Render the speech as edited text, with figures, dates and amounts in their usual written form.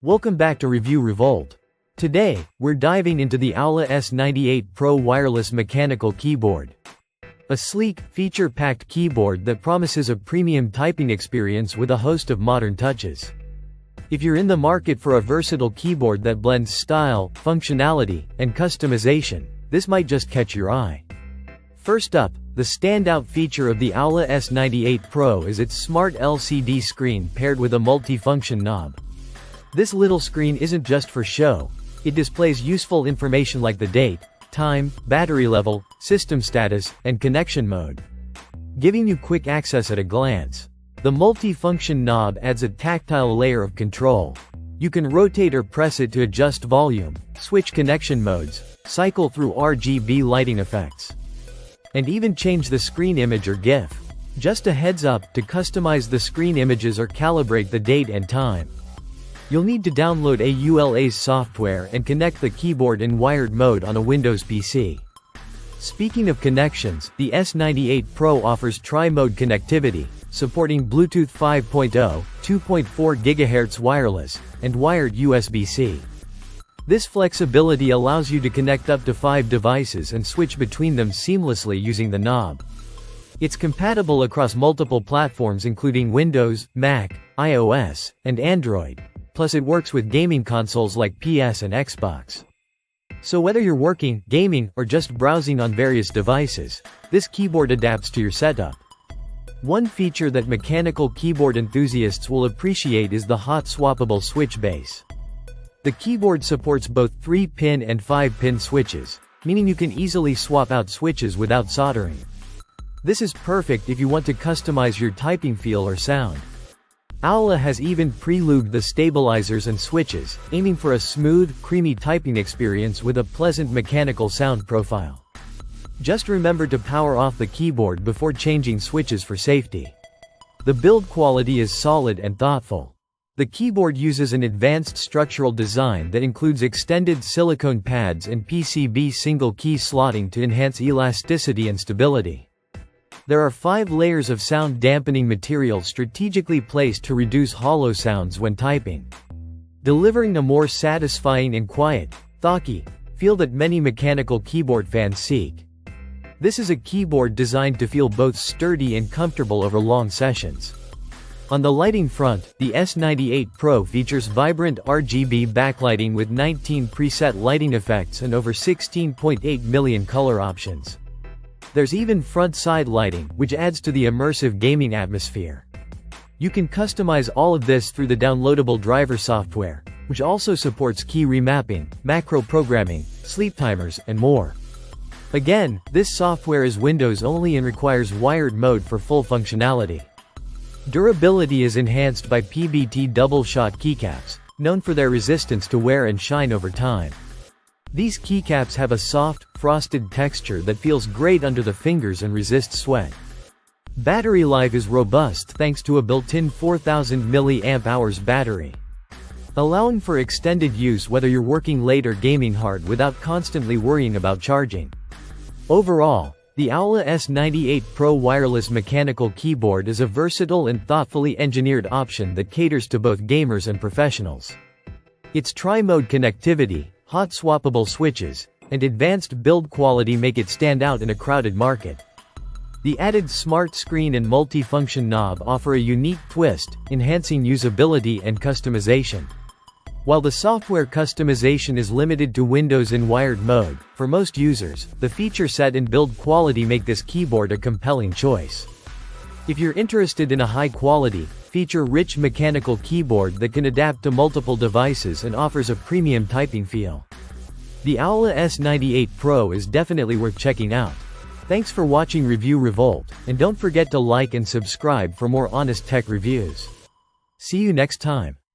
Welcome back to Review Revolt. Today, we're diving into the AULA S98 Pro wireless mechanical keyboard. A sleek, feature-packed keyboard that promises a premium typing experience with a host of modern touches. If you're in the market for a versatile keyboard that blends style, functionality, and customization, this might just catch your eye. First up, the standout feature of the AULA S98 Pro is its smart LCD screen paired with a multi-function knob. This little screen isn't just for show. It displays useful information like the date, time, battery level, system status, and connection mode, giving you quick access at a glance. The multi-function knob adds a tactile layer of control. You can rotate or press it to adjust volume, switch connection modes, cycle through RGB lighting effects, and even change the screen image or GIF. Just a heads up, to customize the screen images or calibrate the date and time, you'll need to download AULA software and connect the keyboard in wired mode on a Windows PC. Speaking of connections, the S98 Pro offers tri-mode connectivity, supporting Bluetooth 5.0, 2.4 GHz wireless, and wired USB-C. This flexibility allows you to connect up to 5 devices and switch between them seamlessly using the knob. It's compatible across multiple platforms including Windows, Mac, iOS, and Android. Plus it works with gaming consoles like PS and Xbox. So whether you're working, gaming, or just browsing on various devices, this keyboard adapts to your setup. One feature that mechanical keyboard enthusiasts will appreciate is the hot swappable switch base. The keyboard supports both 3-pin and 5-pin switches, meaning you can easily swap out switches without soldering. This is perfect if you want to customize your typing feel or sound. AULA has even pre-lubed the stabilizers and switches, aiming for a smooth, creamy typing experience with a pleasant mechanical sound profile. Just remember to power off the keyboard before changing switches for safety. The build quality is solid and thoughtful. The keyboard uses an advanced structural design that includes extended silicone pads and PCB single-key slotting to enhance elasticity and stability. There are 5 layers of sound dampening material strategically placed to reduce hollow sounds when typing, delivering a more satisfying and quiet, thoughy feel that many mechanical keyboard fans seek. This is a keyboard designed to feel both sturdy and comfortable over long sessions. On the lighting front, the S98 Pro features vibrant RGB backlighting with 19 preset lighting effects and over 16.8 million color options. There's even front-side lighting, which adds to the immersive gaming atmosphere. You can customize all of this through the downloadable driver software, which also supports key remapping, macro programming, sleep timers, and more. Again, this software is Windows only and requires wired mode for full functionality. Durability is enhanced by PBT double-shot keycaps, known for their resistance to wear and shine over time. These keycaps have a soft, frosted texture that feels great under the fingers and resists sweat. Battery life is robust thanks to a built-in 4000 mAh battery, allowing for extended use whether you're working late or gaming hard without constantly worrying about charging. Overall, the AULA S98 Pro wireless mechanical keyboard is a versatile and thoughtfully engineered option that caters to both gamers and professionals. Its tri-mode connectivity, hot swappable switches, and advanced build quality make it stand out in a crowded market. The added smart screen and multi-function knob offer a unique twist, enhancing usability and customization. While the software customization is limited to Windows in wired mode, for most users, the feature set and build quality make this keyboard a compelling choice. If you're interested in a high-quality, feature-rich mechanical keyboard that can adapt to multiple devices and offers a premium typing feel, the AULA S98 Pro is definitely worth checking out. Thanks for watching Review Revolt, and don't forget to like and subscribe for more honest tech reviews. See you next time.